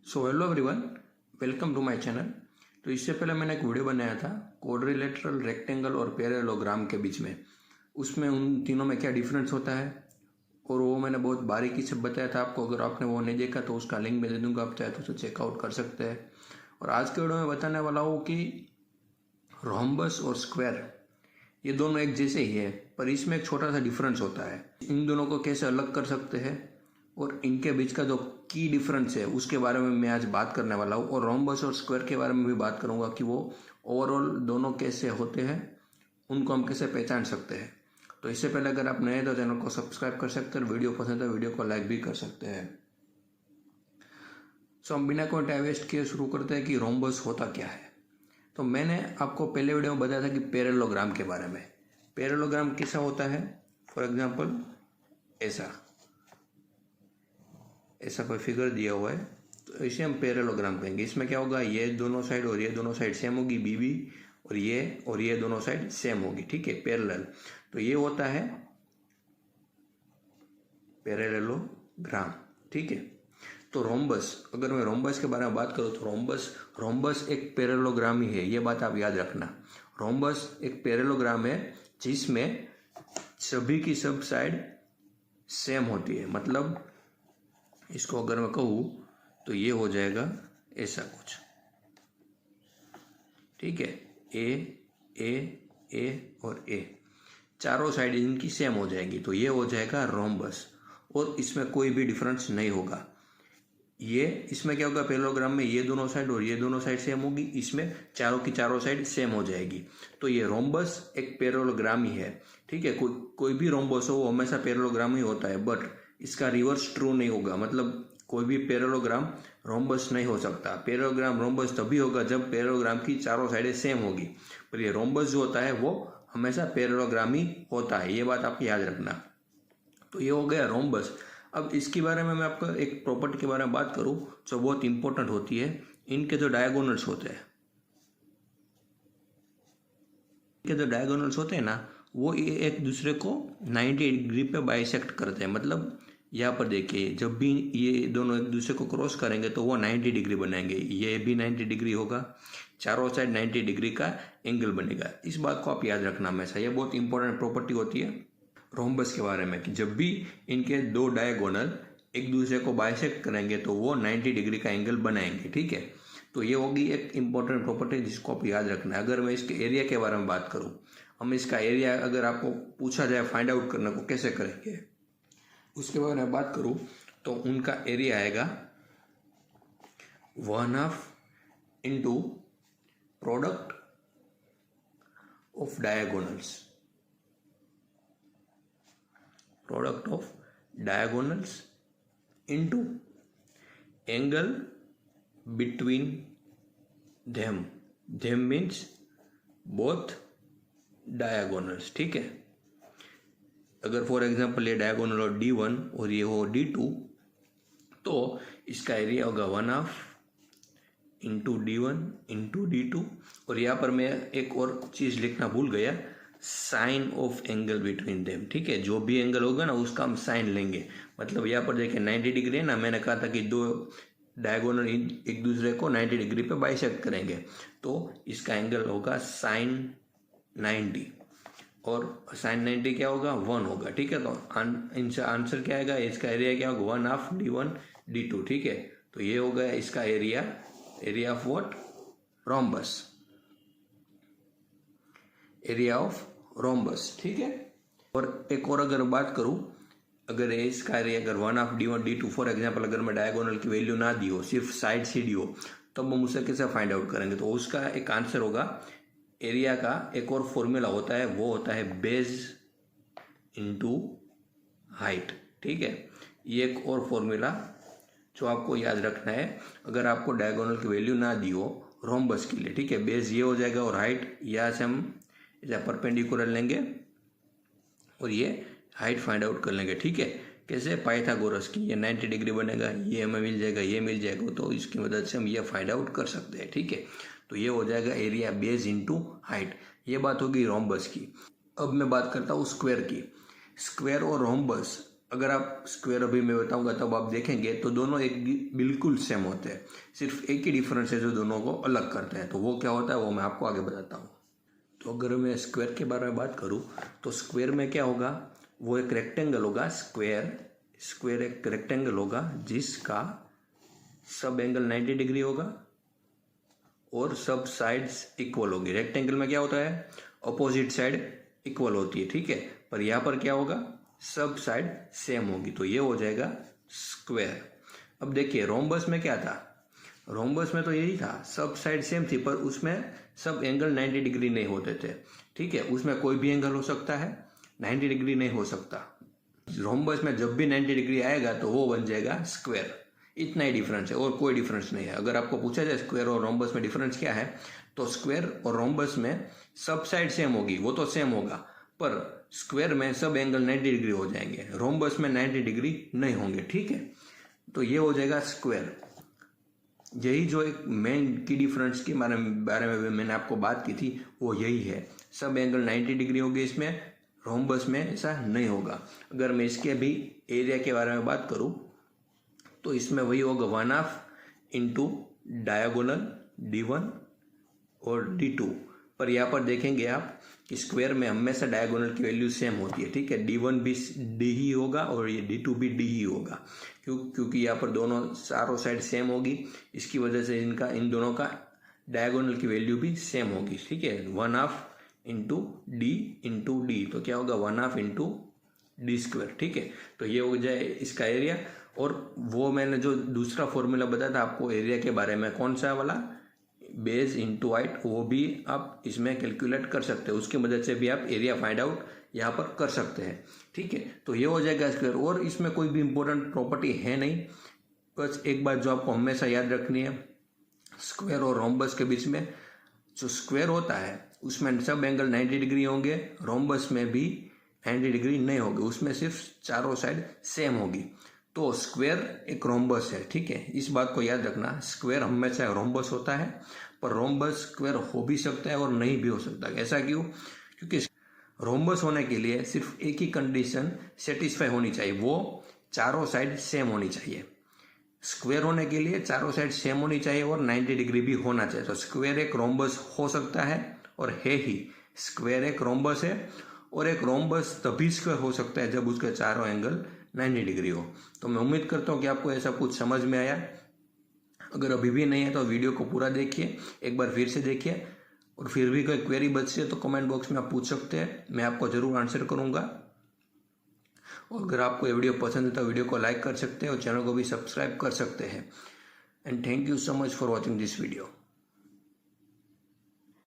So hello everyone, welcome to my channel. तो इससे पहले मैंने एक वीडियो बनाया था क्वाड्रिलेटरल, रेक्टेंगल और पैरेललोग्राम के बीच में। उसमें उन तीनों में क्या डिफरेंस होता है और वो मैंने बहुत बारीकी से बताया था आपको। अगर आपने वो नहीं देखा तो उसका लिंक मैं दे दूंगा, आप चाहे तो चेकआउट कर सकते हैं। और आज के वीडियो में बताने वाला हूँ कि रोम्बस और स्क्वायर ये दोनों एक जैसे ही है, पर इसमें एक छोटा सा डिफरेंस होता है। इन दोनों को कैसे अलग कर सकते हैं और इनके बीच का जो की डिफरेंस है उसके बारे में मैं आज बात करने वाला हूँ। और रोम्बस और स्क्वायर के बारे में भी बात करूँगा कि वो ओवरऑल दोनों कैसे होते हैं, उनको हम कैसे पहचान सकते हैं। तो इससे पहले अगर आप नए हैं तो चैनल को सब्सक्राइब कर सकते हैं, वीडियो पसंद है वीडियो को लाइक भी कर सकते हैं। सो हम बिना कोई टाइम वेस्ट किए शुरू करते हैं कि रोम्बस होता क्या है। तो मैंने आपको पहले वीडियो में बताया था कि पैरेललोग्राम के बारे में। पैरेललोग्राम कैसा होता है, फॉर एग्जांपल ऐसा कोई फिगर दिया हुआ है तो इसे हम पैरेललोग्राम कहेंगे। इसमें क्या होगा, ये दोनों साइड और ये दोनों साइड सेम होगी, बीबी और ये दोनों साइड सेम होगी, ठीक है, पैरेलल। तो ये होता है पैरेललोग्राम, ठीक है। तो रोम्बस, अगर मैं रोम्बस के बारे में बात करूँ तो रोम्बस एक पैरेललोग्राम ही है, ये बात आप याद रखना। रोम्बस एक पैरेललोग्राम है जिसमें सभी की सब साइड सेम होती है। मतलब इसको अगर मैं कहूँ तो ये हो जाएगा ऐसा कुछ, ठीक है। ए और ए चारों साइड इनकी सेम हो जाएंगी, तो ये हो जाएगा रोम्बस। और इसमें कोई भी डिफरेंस नहीं होगा। ये इसमें क्या होगा, पैरेललोग्राम में ये दोनों साइड और ये दोनों साइड सेम होगी, इसमें चारों की चारों साइड सेम हो जाएगी। तो ये रोम्बस एक पैरेललोग्राम ही है, ठीक है। कोई भी रोम्बस हो वो हमेशा पैरेललोग्राम ही होता है, बट इसका रिवर्स ट्रू नहीं होगा। मतलब कोई भी पैरेललोग्राम रोम्बस नहीं हो सकता। पैरेललोग्राम रोम्बस तभी होगा जब पैरेललोग्राम की चारों साइडें सेम होगी, पर ये रोम्बस जो होता है वो हमेशा पैरेललोग्राम ही होता है, ये बात आपको याद रखना। तो ये हो गया रोम्बस। अब इसके बारे में मैं आपको एक प्रॉपर्टी के बारे में बात करूं जो बहुत इंपॉर्टेंट होती है। इनके जो डायगोनल्स होते हैं ना, वो एक दूसरे को 90 डिग्री पे बाइसेक्ट करते हैं। मतलब यहाँ पर देखिए, जब भी ये दोनों एक दूसरे को क्रॉस करेंगे तो वो 90 डिग्री बनाएंगे। ये भी 90 डिग्री होगा, चारों साइड 90 डिग्री का एंगल बनेगा। इस बात को आप याद रखना हमेशा, ये बहुत इंपॉर्टेंट प्रॉपर्टी होती है रोम्बस के बारे में, कि जब भी इनके दो डायगोनल एक दूसरे को बाइसेक्ट करेंगे तो वो 90 डिग्री का एंगल बनाएंगे, ठीक है। तो ये होगी एक इंपॉर्टेंट प्रॉपर्टी जिसको आप याद रखना है। अगर मैं इसके एरिया के बारे में बात करूँ, हम इसका एरिया अगर आपको पूछा जाए फाइंड आउट करने को कैसे करेंगे, उसके बारे में बात करूँ तो उनका एरिया आएगा 1/2 into product of diagonals into angle between them means both diagonals, ठीक है। अगर फॉर एग्जांपल ये डायगोनल हो D1 और ये हो D2 तो इसका एरिया होगा 1/2 इंटू D1 इंटू D2। और यहाँ पर मैं एक और चीज़ लिखना भूल गया, sine of angle between them, ठीक है। जो भी एंगल होगा ना उसका हम साइन लेंगे। मतलब यहाँ पर देखिए 90 डिग्री है ना, मैंने कहा था कि दो डायगोनल एक दूसरे को 90 डिग्री पे बाइसेक्ट करेंगे, तो इसका एंगल होगा साइन 90 और साइन 90 क्या होगा, 1 होगा, ठीक है। तो इनसे आंसर क्या आएगा, इसका एरिया क्या होगा 1/2 D1 D2, ठीक है। तो ये हो गया इसका area of what, rhombus, area of rhombus, ठीक है। और एक और अगर बात करूं, अगर इसका एरिया अगर 1/2 D1 D2 फॉर एग्जांपल, अगर मैं डायगोनल की वैल्यू ना दी हो, सिर्फ साइड से दी हो, तब हम उसे कैसे फाइंड आउट करेंगे। तो उसका एक आंसर होगा, एरिया का एक और फॉर्मूला होता है, वो होता है बेस इंटू हाइट, ठीक है। ये एक और फॉर्मूला जो आपको याद रखना है अगर आपको डायगोनल की वैल्यू ना दी हो रोम्बस के लिए, ठीक है। बेस ये हो जाएगा और हाइट यहाँ से हम परपेंडिकुलर लेंगे और ये हाइट फाइंड आउट कर लेंगे, ठीक है। कैसे, पाइथागोरस की, ये 90 डिग्री बनेगा, ये हमें मिल जाएगा, ये मिल जाएगा, तो इसकी मदद से हम ये फाइंड आउट कर सकते हैं, ठीक है। तो ये हो जाएगा एरिया बेस इंटू हाइट। ये बात होगी रोम्बस की। अब मैं बात करता हूँ स्क्वायर की। स्क्वायर और रोम्बस अगर आप स्क्वायर अभी मैं बताऊंगा तब आप देखेंगे तो दोनों एक बिल्कुल सेम होते हैं, सिर्फ एक ही डिफरेंस है जो दोनों को अलग करते हैं। तो वो क्या होता है वो मैं आपको आगे बताता हूँ। तो अगर मैं स्क्वायर के बारे में बात करूँ तो स्क्वायर में क्या होगा, वो एक रेक्टेंगल होगा। स्क्वायर एक रेक्टेंगल होगा जिसका सब एंगल 90 डिग्री होगा और सब साइड्स इक्वल होगी। रेक्टेंगल में क्या होता है, अपोजिट साइड इक्वल होती है, ठीक है। पर यहाँ पर क्या होगा, सब साइड सेम होगी, तो ये हो जाएगा स्क्वायर। अब देखिए रोम्बस में क्या था, रोम्बस में तो यही था, सब साइड सेम थी पर उसमें सब एंगल 90 डिग्री नहीं होते थे, ठीक है। उसमें कोई भी एंगल हो सकता है, 90 डिग्री नहीं हो सकता। रोम्बस में जब भी 90 डिग्री आएगा तो वो बन जाएगा स्क्वायर। इतना ही डिफरेंस है और कोई डिफरेंस नहीं है। अगर आपको पूछा जाए स्क्वायर और रोम्बस में डिफरेंस क्या है, तो स्क्वायर और रोम्बस में सब साइड सेम होगी, वो तो सेम होगा, पर स्क्वायर में सब एंगल 90 डिग्री हो जाएंगे, रोम्बस में 90 डिग्री नहीं होंगे, ठीक है। तो ये हो जाएगा स्क्वायर। यही जो एक मेन की डिफरेंस के बारे में मैंने आपको बात की थी वो यही है, सब एंगल 90 डिग्री होगी इसमें, रोम्बस में ऐसा नहीं होगा। अगर मैं इसके भी एरिया के बारे में बात करूं तो इसमें वही होगा 1/2 इंटू डायगोनल D1 और D2। पर यहाँ पर देखेंगे आप कि स्क्वायर में हमेशा डायगोनल की वैल्यू सेम होती है, ठीक है। D1 भी D ही होगा और ये D2 भी D ही होगा, क्योंकि यहाँ पर दोनों चारों साइड सेम होगी, इसकी वजह से इन दोनों का डायगोनल की वैल्यू भी सेम होगी, ठीक है। 1/2 इंटू D तो क्या होगा 1/2 इंटू D स्क्वायर, ठीक है। तो ये हो जाए इसका एरिया। और वो मैंने जो दूसरा फॉर्मूला बताया था आपको एरिया के बारे में, कौन सा वाला, बेस इंटू हाइट, वो भी आप इसमें कैलकुलेट कर सकते हैं, उसकी मदद से भी आप एरिया फाइंड आउट यहाँ पर कर सकते हैं, ठीक है। तो ये हो जाएगा स्क्वायर। और इसमें कोई भी इंपॉर्टेंट प्रॉपर्टी है नहीं, बस एक बात जो आपको हमेशा याद रखनी है, स्क्वायर और रोम्बस के बीच में जो स्क्वायर होता है उसमें सब एंगल 90 डिग्री होंगे, रोम्बस में भी 90 डिग्री नहीं होगी, उसमें सिर्फ चारों साइड सेम होगी। तो स्क्वायर एक रोम्बस है, ठीक है। इस बात को याद रखना, स्क्वायर हमेशा रोम्बस होता है, पर रोम्बस स्क्वायर हो भी सकता है और नहीं भी हो सकता। ऐसा क्यों, क्योंकि रोम्बस होने के लिए सिर्फ एक ही कंडीशन सेटिस्फाई होनी चाहिए, वो चारों साइड सेम होनी चाहिए। स्क्वायर होने के लिए चारों साइड सेम होनी चाहिए और 90 डिग्री भी होना चाहिए। तो स्क्वायर एक रोम्बस हो सकता है और है ही, स्क्वायर एक रोम्बस है। और एक रोम्बस तभी स्क्वायर हो सकता है जब उसके चारों एंगल 90 डिग्री हो। तो मैं उम्मीद करता हूँ कि आपको ऐसा कुछ समझ में आया। अगर अभी भी नहीं है तो वीडियो को पूरा देखिए, एक बार फिर से देखिए, और फिर भी कोई क्वेरी बचती है तो कमेंट बॉक्स में आप पूछ सकते हैं, मैं आपको ज़रूर आंसर करूँगा। और अगर आपको ये वीडियो पसंद है तो वीडियो को लाइक कर सकते हैं और चैनल को भी सब्सक्राइब कर सकते हैं। And thank you so much for watching this video.